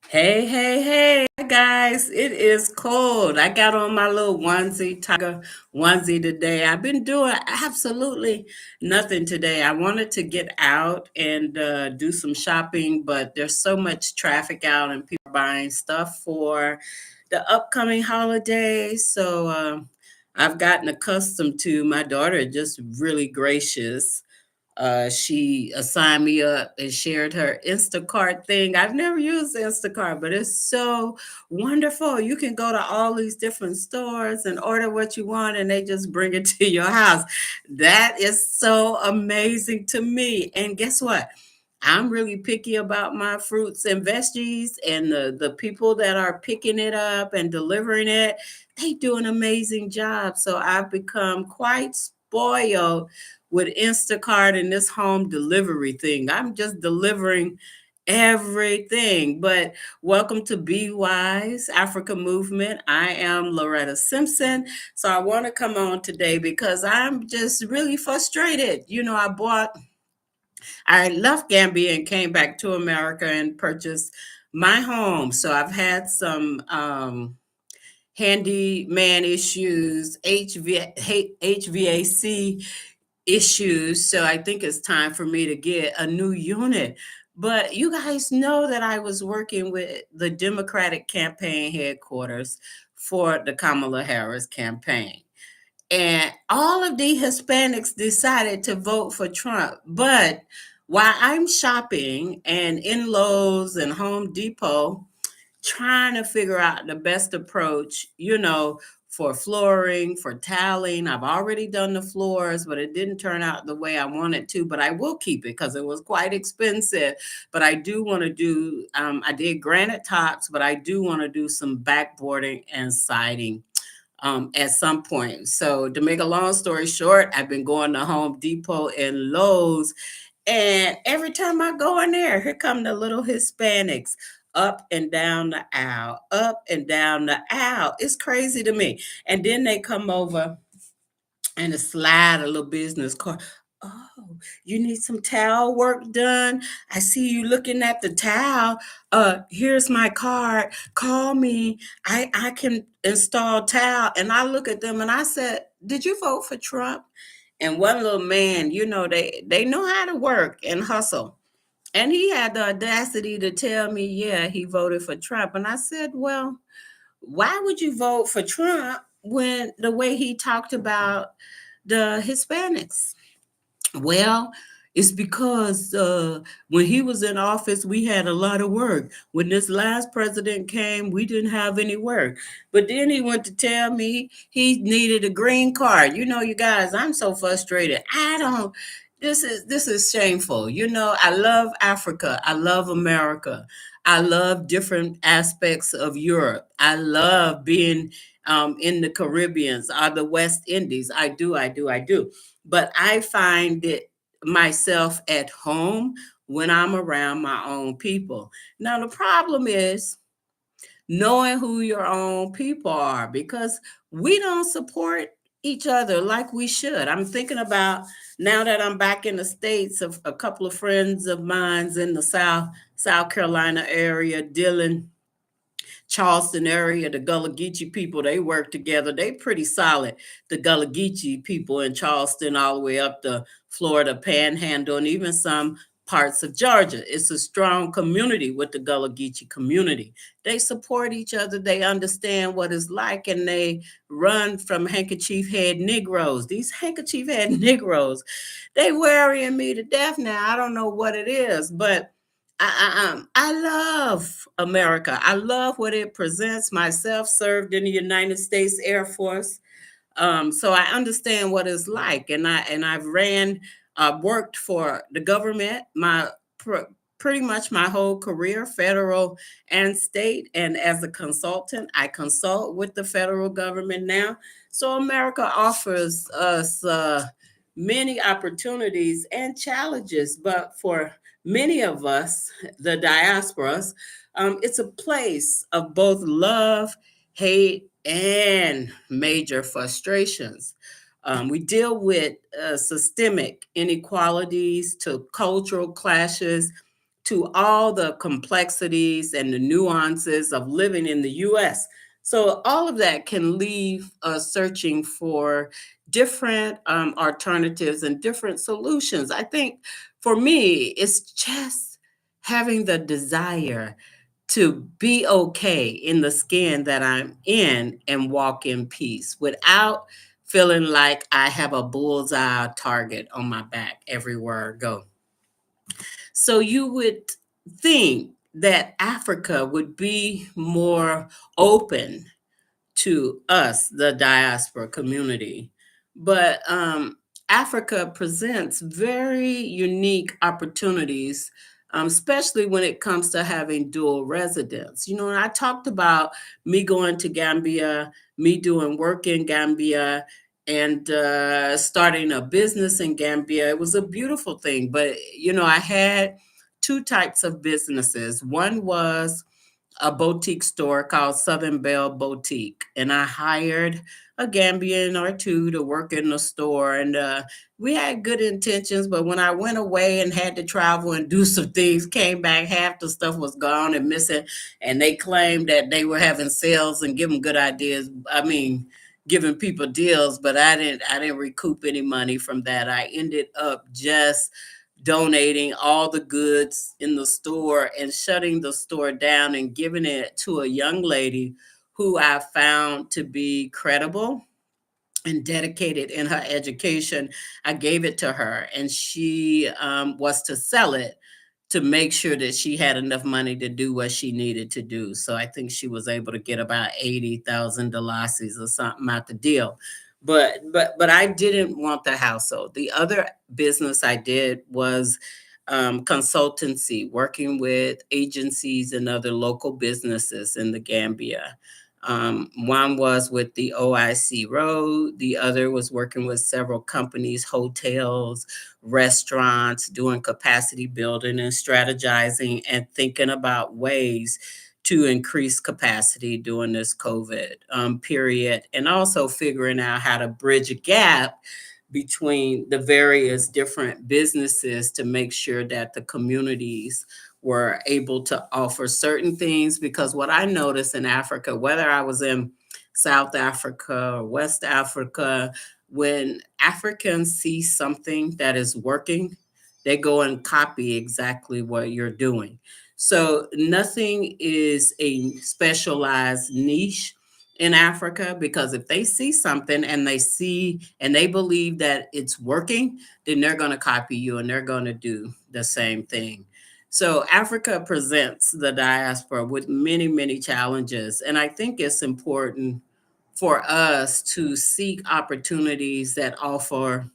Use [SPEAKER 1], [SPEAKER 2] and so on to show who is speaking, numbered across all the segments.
[SPEAKER 1] Hey, hey, hey, guys. It is cold. I got on my little onesie, tiger onesie today. I've been doing absolutely nothing today. I wanted to get out and do some shopping, but there's so much traffic out and people are buying stuff for the upcoming holidays. So I've gotten accustomed to my daughter just really gracious. She assigned me up and shared her Instacart thing. I've never used Instacart, but it's so wonderful. You can go to all these different stores and order what you want, and they just bring it to your house. That is so amazing to me. And guess what? I'm really picky about my fruits and veggies, and the people that are picking it up and delivering it, they do an amazing job. So I've become quite spoiled with Instacart and this home delivery thing. I'm just delivering everything. But welcome to Be Wise Africa Movement. I am Loretta Simpson. So I want to come on today because I'm just really frustrated. I left Gambia and came back to America and purchased my home. So I've had some handyman issues, HVAC issues. So I think it's time for me to get a new unit. But you guys know that I was working with the Democratic campaign headquarters for the Kamala Harris campaign. And all of the Hispanics decided to vote for Trump. But while I'm shopping and in Lowe's and Home Depot, trying to figure out the best approach, for flooring, for tiling. I've already done the floors, but it didn't turn out the way I wanted to, but I will keep it because it was quite expensive. But I do want to do, I did granite tops, but I do want to do some backboarding and siding at some point. So to make a long story short, I've been going to Home Depot and Lowe's, and every time I go in there, here come the little Hispanics up and down the aisle, up and down the aisle. It's crazy to me. And then they come over and slide a little business card. Oh, you need some towel work done? I see you looking at the towel. Here's my card. Call me. I can install towel. And I look at them and I said, did you vote for Trump? And one little man, they know how to work and hustle. And he had the audacity to tell me, yeah, he voted for Trump. And I said, well, why would you vote for Trump when the way he talked about the Hispanics? Well, it's because when he was in office, we had a lot of work. When this last president came, we didn't have any work. But then he went to tell me he needed a green card. You guys, I'm so frustrated. I don't. This is shameful. I love Africa. I love America. I love different aspects of Europe. I love being in the Caribbeans or the West Indies. I do. I do. I do. But I find it myself at home when I'm around my own people. Now, the problem is knowing who your own people are because we don't support each other like we should. I'm thinking about now that I'm back in the States, of a couple of friends of mine's in the South Carolina area, Dillon, Charleston area, the Gullah Geechee people, they work together. They pretty solid. The Gullah Geechee people in Charleston all the way up the Florida Panhandle and even some parts of Georgia. It's a strong community with the Gullah Geechee community. They support each other. They understand what it's like, and they run from handkerchief head Negroes. These handkerchief head Negroes, they worrying me to death now. I don't know what it is, but I love America. I love what it presents. Myself served in the United States Air Force, so I understand what it's like. And I've worked for the government pretty much my whole career, federal and state. And as a consultant, I consult with the federal government now. So America offers us many opportunities and challenges, but for many of us, the diasporas, it's a place of both love, hate, and major frustrations. We deal with systemic inequalities to cultural clashes to all the complexities and the nuances of living in the US. So, all of that can leave us searching for different alternatives and different solutions. I think for me, it's just having the desire to be okay in the skin that I'm in and walk in peace without feeling like I have a bullseye target on my back everywhere I go. So you would think that Africa would be more open to us, the diaspora community. But Africa presents very unique opportunities, especially when it comes to having dual residence. You know, and I talked about me going to Gambia, me doing work in Gambia, and starting a business in Gambia. It was a beautiful thing. But, you know, I had two types of businesses. One was a boutique store called Southern Belle Boutique, and I hired a Gambian or two to work in the store. And we had good intentions, but when I went away and had to travel and do some things, came back, half the stuff was gone and missing. And they claimed that they were having sales and giving good ideas. I mean, giving people deals, but I didn't recoup any money from that. I ended up just donating all the goods in the store and shutting the store down and giving it to a young lady who I found to be credible and dedicated in her education. I gave it to her, and she was to sell it to make sure that she had enough money to do what she needed to do. So I think she was able to get about 80,000 dollars or something out the deal. But I didn't want the household. The other business I did was consultancy, working with agencies and other local businesses in the Gambia. One was with the OIC Road, the other was working with several companies, hotels, restaurants, doing capacity building and strategizing and thinking about ways to increase capacity during this COVID period, and also figuring out how to bridge a gap between the various different businesses to make sure that the communities were able to offer certain things. Because what I noticed in Africa, whether I was in South Africa or West Africa, when Africans see something that is working, they go and copy exactly what you're doing. So nothing is a specialized niche in Africa, because if they see something and they see and they believe that it's working, then they're going to copy you and they're going to do the same thing. So Africa presents the diaspora with many, many challenges. And I think it's important for us to seek opportunities that offer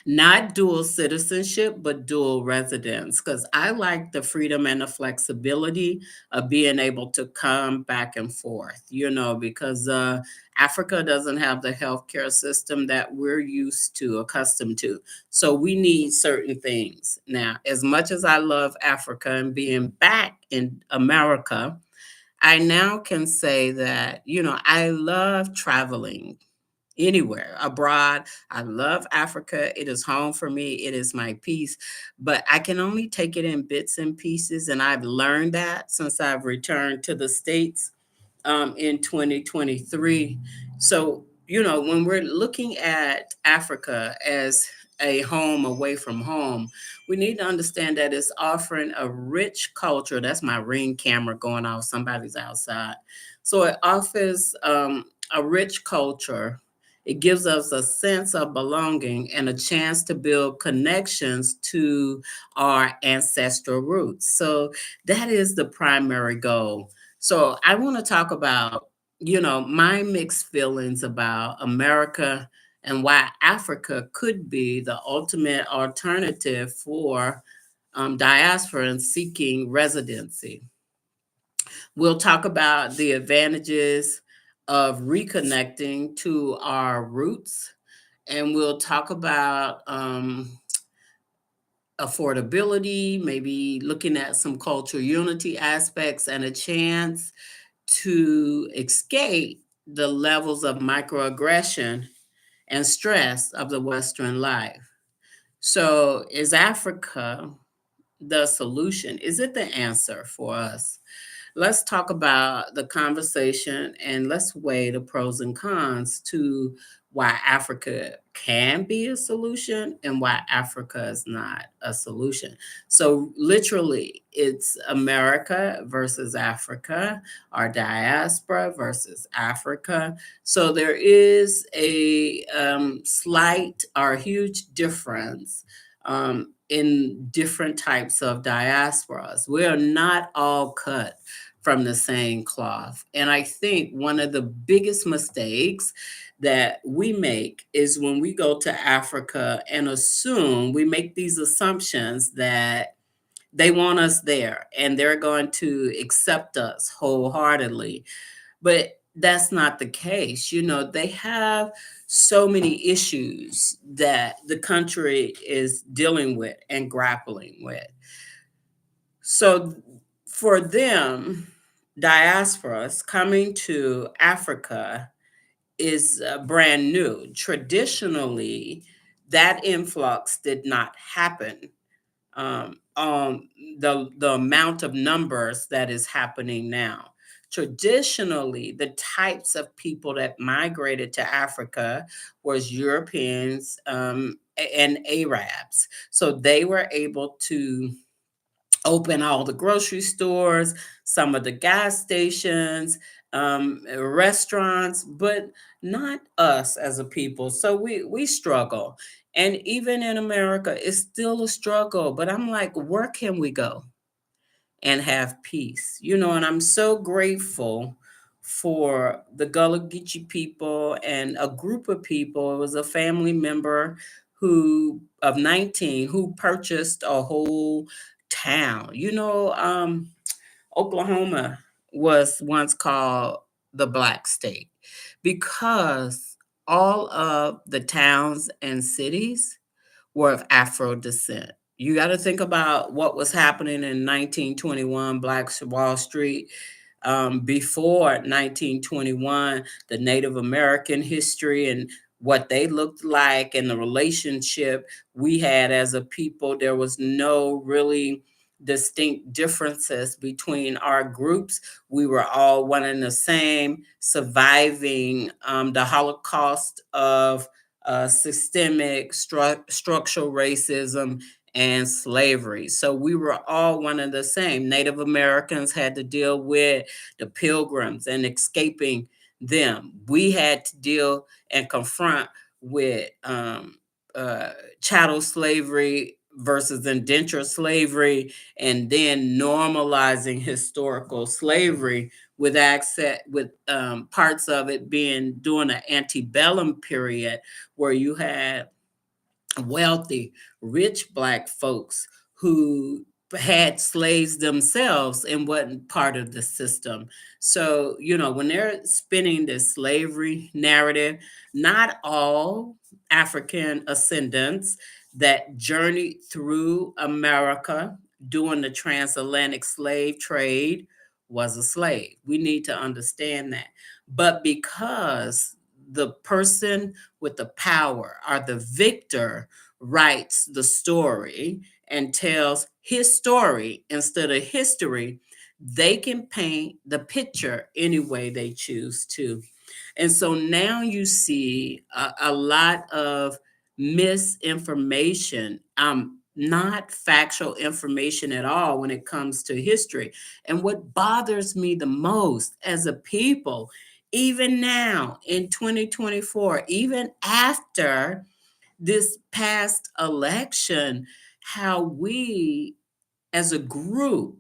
[SPEAKER 1] not dual citizenship, but dual residence. Because I like the freedom and the flexibility of being able to come back and forth, you know, because Africa doesn't have the healthcare system that we're used to, accustomed to. So we need certain things. Now, as much as I love Africa and being back in America, I now can say that, you know, I love traveling anywhere abroad. I love Africa. It is home for me. It is my peace, but I can only take it in bits and pieces. And I've learned that since I've returned to the States in 2023. So, you know, when we're looking at Africa as a home away from home, we need to understand that it's offering a rich culture. That's my Ring camera going off. Somebody's outside. So it offers a rich culture. It gives us a sense of belonging and a chance to build connections to our ancestral roots. So that is the primary goal. So I want to talk about, you know, my mixed feelings about America and why Africa could be the ultimate alternative for diasporans seeking residency. We'll talk about the advantages of reconnecting to our roots, and we'll talk about affordability, maybe looking at some cultural unity aspects and a chance to escape the levels of microaggression and stress of the Western life. So, is Africa the solution? Is it the answer for us? Let's talk about the conversation and let's weigh the pros and cons to why Africa can be a solution and why Africa is not a solution. So, literally, it's America versus Africa, our diaspora versus Africa. So, there is a slight or huge difference in different types of diasporas. We are not all cut from the same cloth. And I think one of the biggest mistakes that we make is when we go to Africa and assume we make these assumptions that they want us there and they're going to accept us wholeheartedly. But that's not the case. You know, they have so many issues that the country is dealing with and grappling with. So for them, diasporas coming to Africa is brand new. Traditionally, that influx did not happen on the amount of numbers that is happening now. Traditionally, the types of people that migrated to Africa was Europeans and Arabs. So they were able to open all the grocery stores, some of the gas stations, restaurants, but not us as a people. So we struggle. And even in America, it's still a struggle. But I'm like, where can we go and have peace? You know, and I'm so grateful for the Gullah Geechee people and a group of people. It was a family member who of 19 who purchased a whole town. You know, Oklahoma was once called the Black State because all of the towns and cities were of Afro descent. You got to think about what was happening in 1921, Black Wall Street. Before 1921, the Native American history and what they looked like and the relationship we had as a people. There was no really distinct differences between our groups. We were all one and the same, surviving the Holocaust of systemic structural racism and slavery. So we were all one and the same. Native Americans had to deal with the pilgrims and escaping them. We had to deal and confront with uh, chattel slavery versus indentured slavery, and then normalizing historical slavery with access with parts of it being during the antebellum period where you had wealthy, rich Black folks who had slaves themselves and wasn't part of the system. So, you know, when they're spinning this slavery narrative, not all African ascendants that journeyed through America during the transatlantic slave trade was a slave. We need to understand that. But because the person with the power or the victor writes the story and tells his story instead of history, they can paint the picture any way they choose to. And so now you see a lot of misinformation, not factual information at all when it comes to history. And what bothers me the most as a people, even now in 2024, even after this past election, how we as a group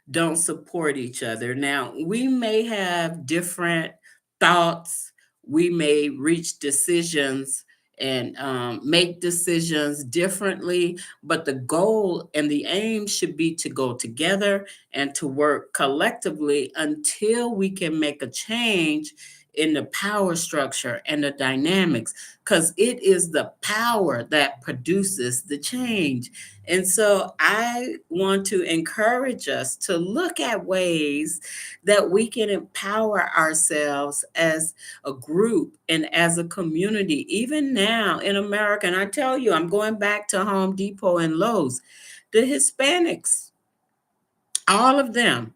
[SPEAKER 1] don't support each other. Now, we may have different thoughts, we may reach decisions and make decisions differently, but the goal and the aim should be to go together and to work collectively until we can make a change in the power structure and the dynamics, because it is the power that produces the change. And so I want to encourage us to look at ways that we can empower ourselves as a group and as a community, even now in America. And I tell you, I'm going back to Home Depot and Lowe's. The Hispanics, all of them.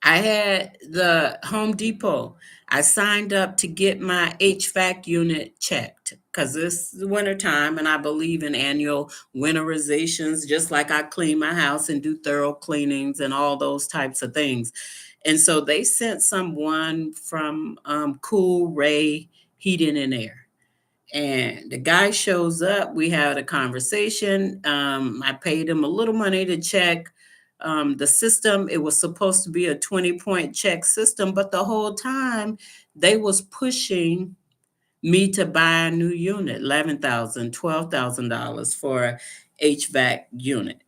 [SPEAKER 1] I had the Home Depot. I signed up to get my HVAC unit checked because it's the winter time and I believe in annual winterizations, just like I clean my house and do thorough cleanings and all those types of things. And so they sent someone from Cool Ray Heating and Air. And the guy shows up. We had a conversation. I paid him a little money to check the system. It was supposed to be a 20-point check system, but the whole time they was pushing me to buy a new unit, $11,000, $12,000 for a HVAC unit.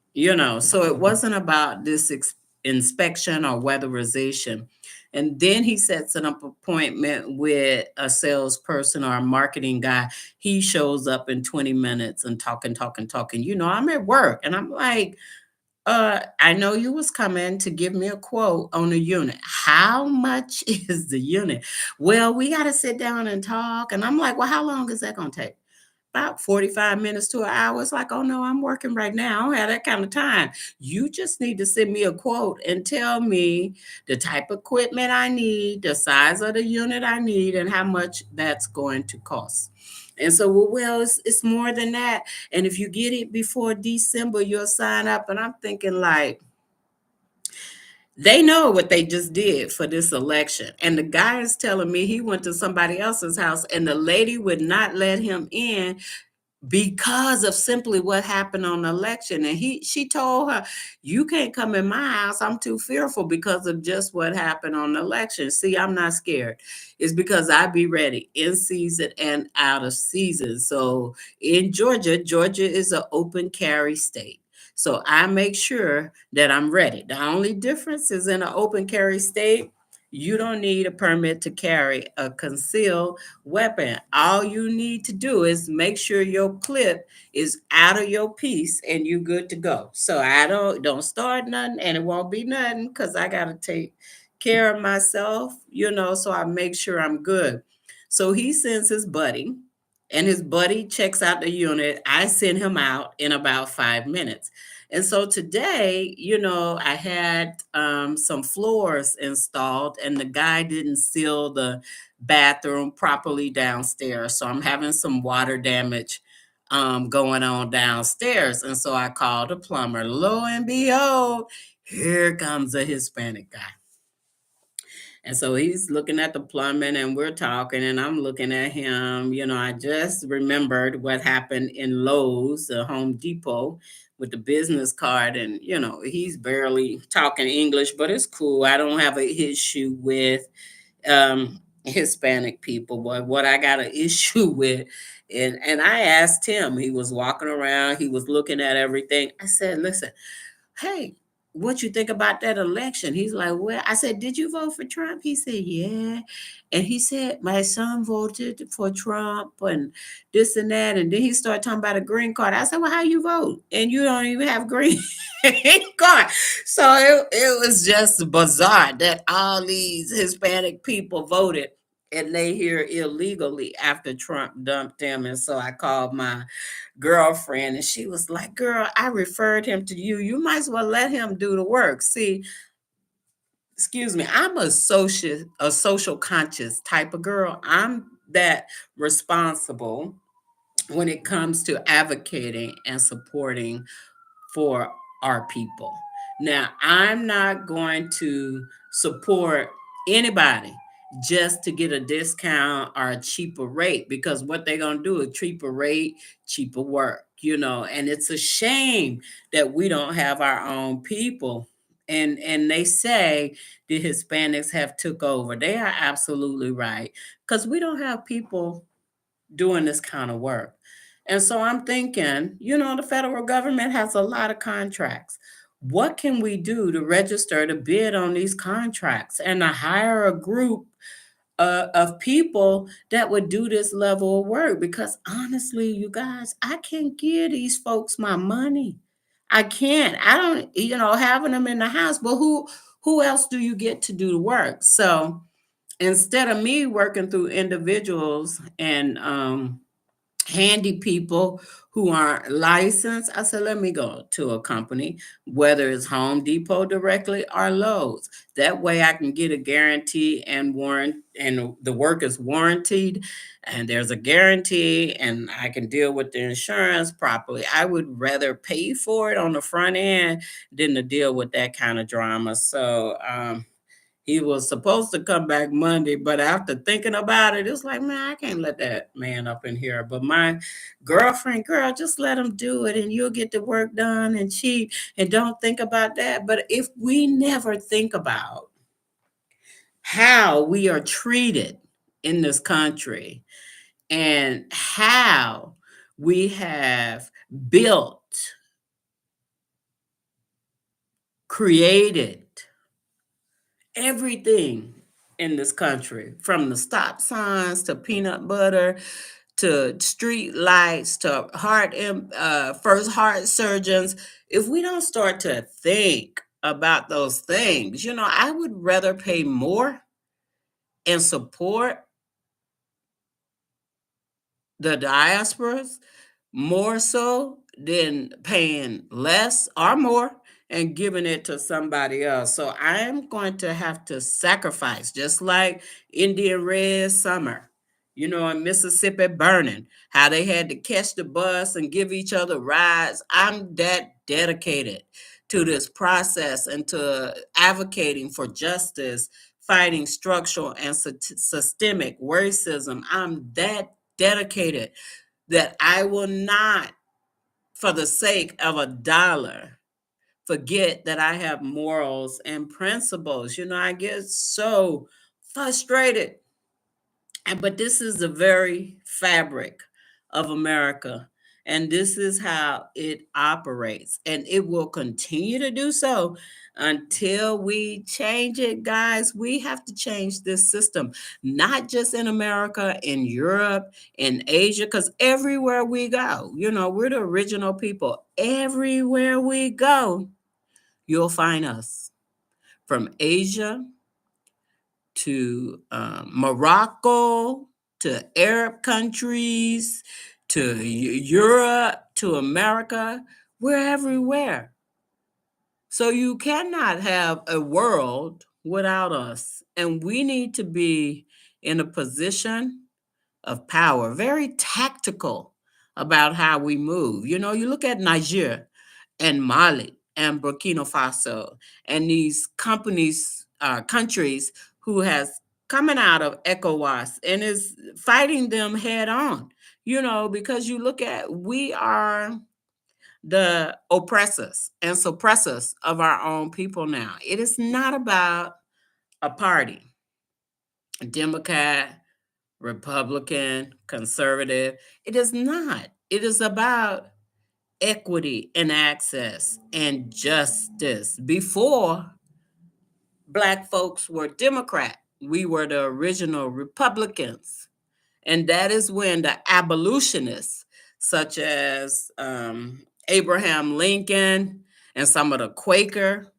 [SPEAKER 1] So it wasn't about this inspection or weatherization. And then he sets an appointment with a salesperson or a marketing guy. He shows up in 20 minutes and talking, talking, talking. I'm at work and I'm like, I know you was coming to give me a quote on a unit. How much is the unit? Well, we got to sit down and talk. And I'm like, well, how long is that going to take? About 45 minutes to an hour. It's like, oh no, I'm working right now. I don't have that kind of time. You just need to send me a quote and tell me the type of equipment I need, the size of the unit I need, and how much that's going to cost. And so, well, it's more than that. And if you get it before December, you'll sign up. And I'm thinking, like, they know what they just did for this election. And the guy is telling me he went to somebody else's house and the lady would not let him in because of simply what happened on the election. And she told her, you can't come in my house. I'm too fearful because of just what happened on the election. See, I'm not scared. It's because I be ready in season and out of season. So in Georgia is an open carry state. So I make sure that I'm ready. The only difference is in an open carry state, you don't need a permit to carry a concealed weapon. All you need to do is make sure your clip is out of your piece and you good to go. So I don't start nothing and it won't be nothing because I gotta take care of myself, so I make sure I'm good. So he sends his buddy and his buddy checks out the unit. I send him out in about 5 minutes. And so today, I had some floors installed, and the guy didn't seal the bathroom properly downstairs. So I'm having some water damage going on downstairs. And so I called a plumber. Lo and behold, here comes a Hispanic guy. And so he's looking at the plumbing and we're talking and I'm looking at him. I just remembered what happened in Lowe's, Home Depot, with the business card. And, he's barely talking English, but it's cool. I don't have an issue with Hispanic people. But what I got an issue with, and I asked him, he was walking around, he was looking at everything. I said, listen, hey, what you think about that election? He's like, well, I said, did you vote for Trump? He said, yeah. And he said, my son voted for Trump and this and that. And then he started talking about a green card. I said, well, how you vote? And you don't even have green card. So it was just bizarre that all these Hispanic people voted and they here illegally after Trump dumped them. And so I called my girlfriend and she was like, girl, I referred him to you. You might as well let him do the work. See, excuse me, I'm a social conscious type of girl. I'm that responsible when it comes to advocating and supporting for our people. Now, I'm not going to support anybody just to get a discount or a cheaper rate because what they're going to do is cheaper rate, cheaper work, and it's a shame that we don't have our own people. And they say the Hispanics have took over. They are absolutely right because we don't have people doing this kind of work. And so I'm thinking, the federal government has a lot of contracts. What can we do to register to bid on these contracts and to hire a group of people that would do this level of work? Because honestly, you guys, I can't give these folks my money. I can't. I don't, having them in the house, but who else do you get to do the work? So instead of me working through individuals and handy people who aren't licensed. I said, let me go to a company, whether it's Home Depot directly or Lowe's. That way I can get a guarantee and warrant, and the work is warranted, and there's a guarantee, and I can deal with the insurance properly. I would rather pay for it on the front end than to deal with that kind of drama. So, he was supposed to come back Monday, but after thinking about it, it's like, man, I can't let that man up in here. But my girlfriend, girl, just let him do it and you'll get the work done and cheap and don't think about that. But if we never think about how we are treated in this country and how we have built, created everything in this country, from the stop signs to peanut butter to street lights to first heart surgeons. If we don't start to think about those things, I would rather pay more and support the diasporas more so than paying less or more and giving it to somebody else. So I am going to have to sacrifice, just like Indian Red Summer, in Mississippi burning, how they had to catch the bus and give each other rides. I'm that dedicated to this process and to advocating for justice, fighting structural and systemic racism. I'm that dedicated that I will not, for the sake of a dollar, forget that I have morals and principles. I get so frustrated. But this is the very fabric of America. And this is how it operates. And it will continue to do so until we change it, guys. We have to change this system, not just in America, in Europe, in Asia, because everywhere we go, we're the original people. Everywhere we go, you'll find us, from Asia to Morocco, to Arab countries, to Europe, to America. We're everywhere. So you cannot have a world without us. And we need to be in a position of power, very tactical about how we move. You look at Niger and Mali and Burkina Faso and these countries who has coming out of ECOWAS and is fighting them head on, because you look at, we are the oppressors and suppressors of our own people now. It is not about a party, Democrat, Republican, conservative. It is not. It is about equity and access and justice. Before, Black folks were Democrat, we were the original Republicans. And that is when the abolitionists, such as Abraham Lincoln and some of the Quaker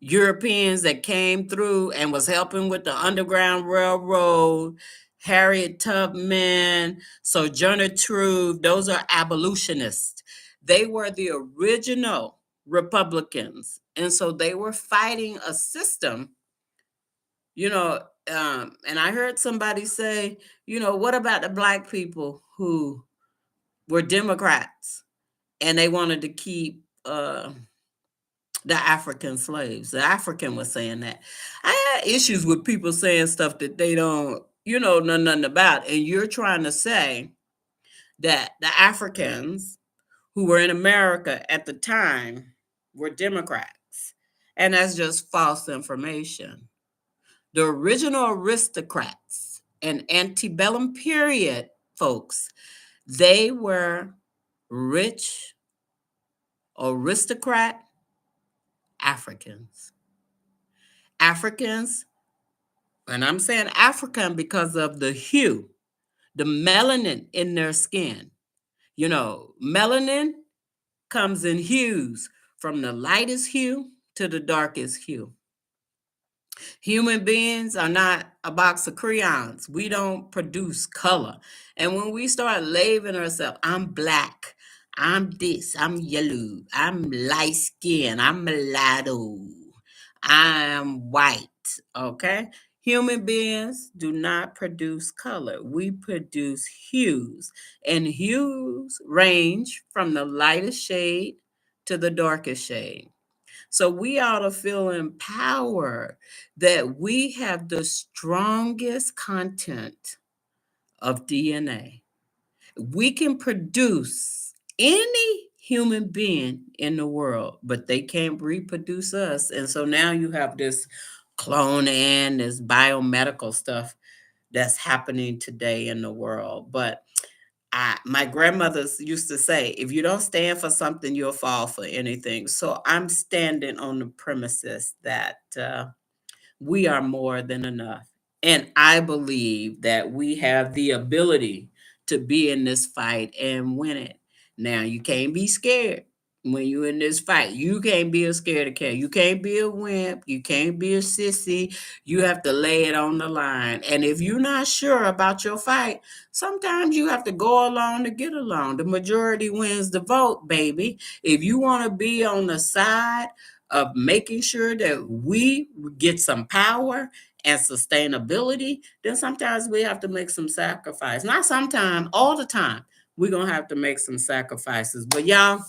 [SPEAKER 1] Europeans that came through and was helping with the Underground Railroad, Harriet Tubman, Sojourner Truth, those are abolitionists. They were the original Republicans. And so they were fighting a system, and I heard somebody say, what about the Black people who were Democrats and they wanted to keep the African slaves? The African was saying that. I had issues with people saying stuff that they don't, know nothing about. And you're trying to say that the Africans who were in America at the time were Democrats. And that's just false information. The original aristocrats and antebellum period folks, they were rich aristocrat Africans. Africans, and I'm saying African because of the hue, the melanin in their skin. Melanin comes in hues from the lightest hue to the darkest hue. Human beings are not a box of crayons. We don't produce color. And when we start labeling ourselves, I'm black, I'm this, I'm yellow, I'm light skinned, I'm mulatto, I'm white, okay? Human beings do not produce color. We produce hues, and hues range from the lightest shade to the darkest shade. So we ought to feel empowered that we have the strongest content of DNA. We can produce any human being in the world, but they can't reproduce us. And so now you have this cloning, this biomedical stuff that's happening today in the world. But my grandmothers used to say, if you don't stand for something, you'll fall for anything. So I'm standing on the premises that we are more than enough. And I believe that we have the ability to be in this fight and win it. Now, you can't be scared when you're in this fight. You can't be a scared cat. You can't be a wimp. You can't be a sissy. You have to lay it on the line. And if you're not sure about your fight, sometimes you have to go along to get along. The majority wins the vote, baby. If you want to be on the side of making sure that we get some power and sustainability, then sometimes we have to make some sacrifice. Not sometimes, all the time. We're going to have to make some sacrifices. But y'all,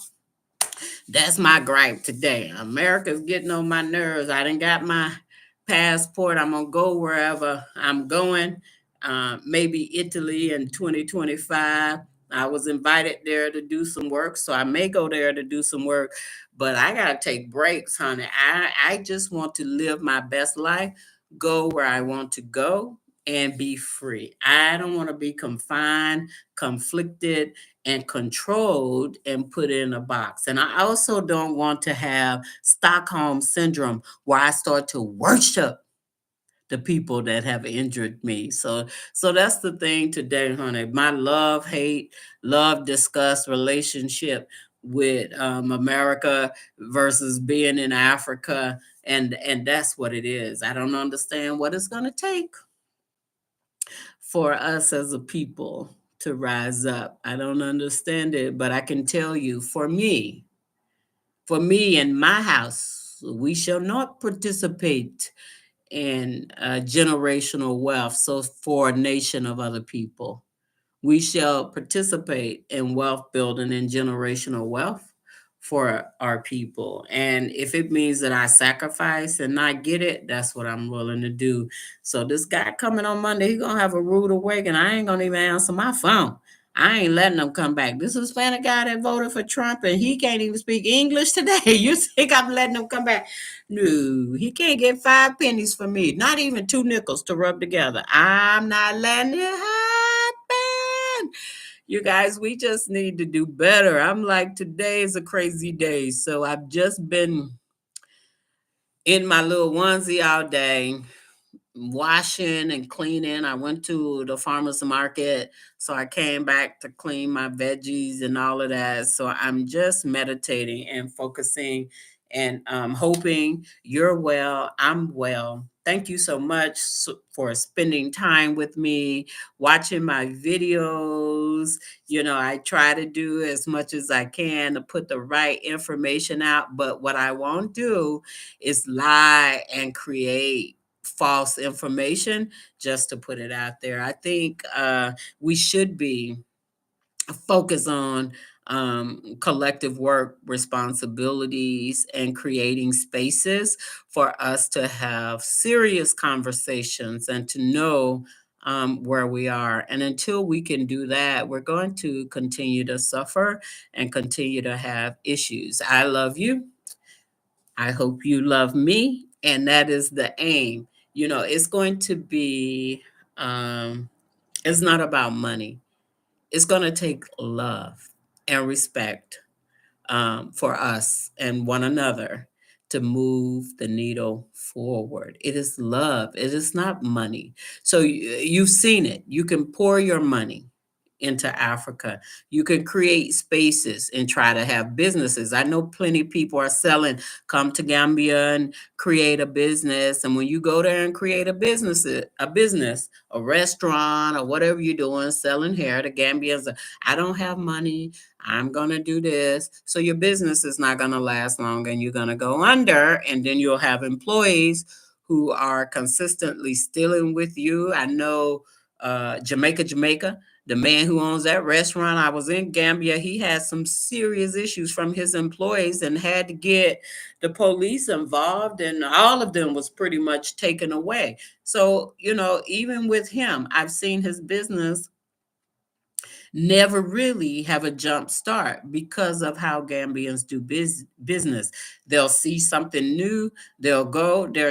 [SPEAKER 1] that's my gripe today. America's getting on my nerves. I done got my passport. I'm gonna go wherever I'm going. Maybe Italy in 2025. I was invited there to do some work, so I may go there to do some work. But I gotta take breaks, honey. I just want to live my best life, go where I want to go, and be free. I don't want to be confined, conflicted, and controlled and put in a box. And I also don't want to have Stockholm syndrome where I start to worship the people that have injured me. So that's the thing today, honey. My love, disgust relationship with America versus being in Africa. And that's what it is. I don't understand what it's gonna take for us as a people to rise up. I don't understand it, but I can tell you for me in my house, we shall not participate in generational wealth. So for a nation of other people, we shall participate in wealth building and generational wealth for our people. And if it means that I sacrifice and not get it, that's what I'm willing to do. So this guy coming on Monday, he's gonna have a rude awakening. I ain't gonna even answer my phone. I ain't letting him come back. This Hispanic guy that voted for Trump and he can't even speak English today. You think I'm letting him come back? No, he can't get 5 pennies for me, not even 2 nickels to rub together. I'm not letting it happen. You guys, we just need to do better. I'm like, today is a crazy day. So I've just been in my little onesie all day, washing and cleaning. I went to the farmer's market, so I came back to clean my veggies and all of that. So I'm just meditating and focusing and hoping you're well, I'm well. Thank you so much for spending time with me, watching my videos. You know, I try to do as much as I can to put the right information out, but what I won't do is lie and create false information just to put it out there. I think we should be focused on collective work responsibilities and creating spaces for us to have serious conversations and to know where we are. And until we can do that, we're going to continue to suffer and continue to have issues. I love you. I hope you love me. And that is the aim. You know, it's going to be, it's not about money. It's going to take love and respect for us and one another to move the needle forward. It is love, it is not money. So you've seen it. You can pour your money. into Africa. You can create spaces and try to have businesses. I know plenty of people are selling, come to Gambia and create a business. And when you go there and create a restaurant or whatever you're doing, selling hair, the Gambians, I don't have money. I'm going to do this. So your business is not going to last long and you're going to go under. And then you'll have employees who are consistently stealing with you. I know Jamaica, the man who owns that restaurant, I was in Gambia. He had some serious issues from his employees and had to get the police involved, and all of them was pretty much taken away. So, even with him, I've seen his business never really have a jump start because of how Gambians do business. They'll see something new, they'll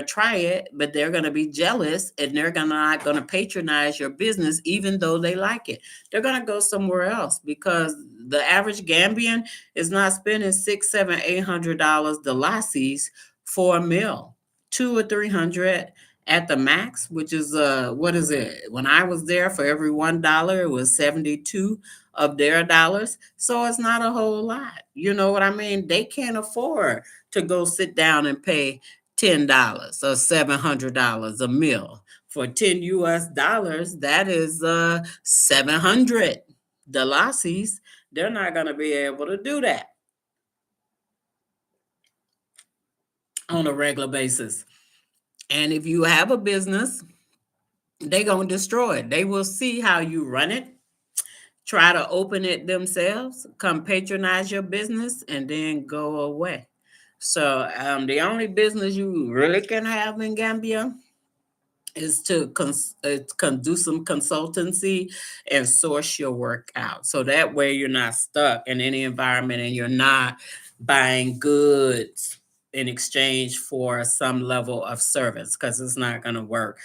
[SPEAKER 1] try it, but they're going to be jealous and they're not going to patronize your business even though they like it. They're going to go somewhere else because the average Gambian is not spending six, seven, $800 the lassies for a meal, 2 or 300 at the max, which is what is it? When I was there, for every $1, it was 72 of their dollars. So it's not a whole lot. You know what I mean? They can't afford to go sit down and pay $10 or $700 a meal. For 10 US dollars, that is 700 Delacies. They're not gonna be able to do that on a regular basis. And if you have a business, they gonna destroy it. They will see how you run it, try to open it themselves, come patronize your business, and then go away. So the only business you really can have in Gambia is to do some consultancy and source your work out. So that way you're not stuck in any environment and you're not buying goods in exchange for some level of service because it's not going to work.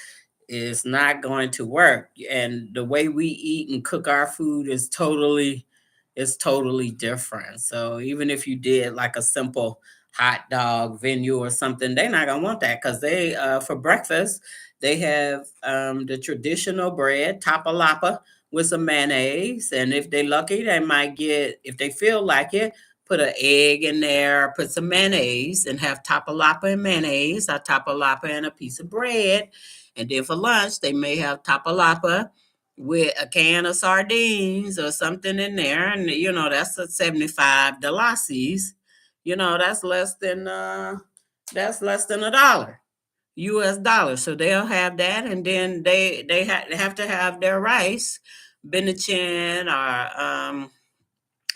[SPEAKER 1] It's not going to work. And the way we eat and cook our food is totally different. So even if you did like a simple hot dog venue or something, they're not gonna want that because they for breakfast they have the traditional bread, tapalapa, with some mayonnaise. And if they're lucky, they might get, if they feel like it, put an egg in there, put some mayonnaise, and have tapalapa and mayonnaise, or tapalapa and a piece of bread. And then for lunch, they may have tapalapa with a can of sardines or something in there. And, that's a 75 Delacies. That's less than $1 US. So they'll have that. And then they have to have their rice, Benichin, or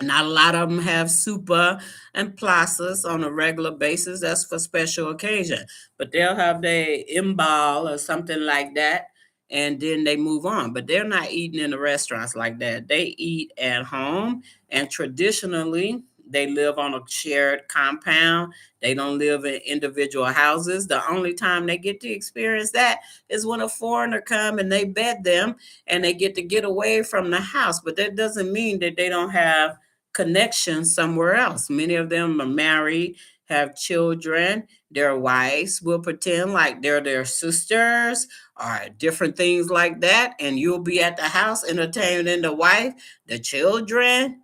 [SPEAKER 1] not a lot of them have super and plazas on a regular basis. That's for special occasion. But they'll have their imbal or something like that, and then they move on. But they're not eating in the restaurants like that. They eat at home, and traditionally, they live on a shared compound. They don't live in individual houses. The only time they get to experience that is when a foreigner come and they bed them and they get away from the house. But that doesn't mean that they don't have connection somewhere else. Many of them are married, have children. Their wives will pretend like they're their sisters or different things like that. And you'll be at the house entertaining the wife, the children,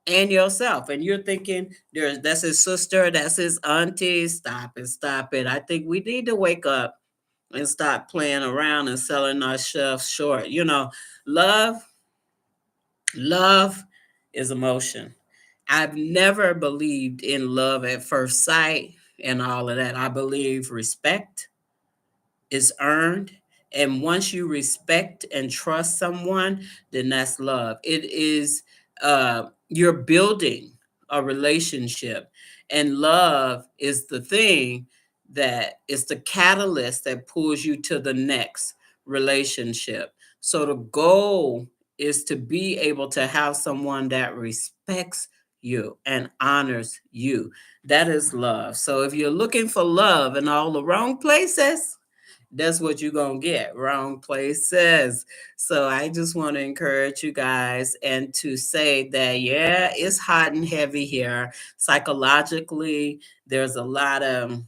[SPEAKER 1] and yourself. And you're thinking, that's his sister, that's his auntie. Stop it, stop it. I think we need to wake up and stop playing around and selling ourselves short. Love, love is emotion. I've never believed in love at first sight and all of that. I believe respect is earned. And once you respect and trust someone, then that's love. It is you're building a relationship. And love is the thing that is the catalyst that pulls you to the next relationship. So the goal is to be able to have someone that respects you and honors you. That is love. So if you're looking for love in all the wrong places, that's what you're going to get. Wrong places. So I just want to encourage you guys and to say that, yeah, it's hot and heavy here. Psychologically, there's a lot of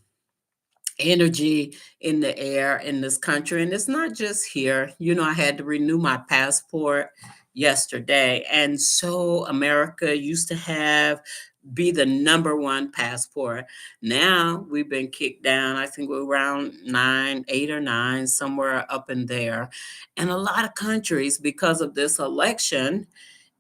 [SPEAKER 1] energy in the air in this country. And it's not just here. I had to renew my passport yesterday. And so America used to have be the number one passport. Now we've been kicked down. I think we're around nine, 8 or 9, somewhere up in there. And a lot of countries, because of this election,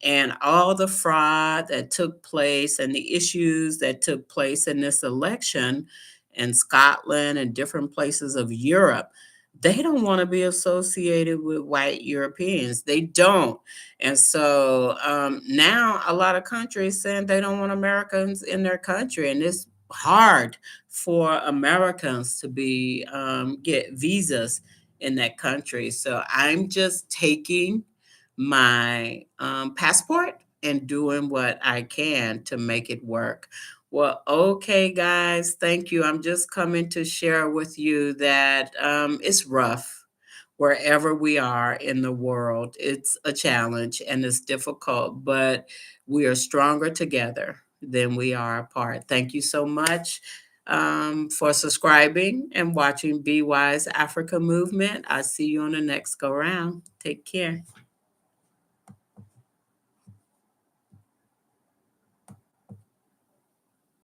[SPEAKER 1] and all the fraud that took place and the issues that took place in this election in Scotland and different places of Europe, they don't want to be associated with white Europeans. They don't. And so now a lot of countries saying they don't want Americans in their country. And it's hard for Americans to be get visas in that country. So I'm just taking my passport and doing what I can to make it work. Well, okay, guys, thank you. I'm just coming to share with you that it's rough wherever we are in the world. It's a challenge and it's difficult, but we are stronger together than we are apart. Thank you so much for subscribing and watching Be Wise Africa Movement. I'll see you on the next go round. Take care.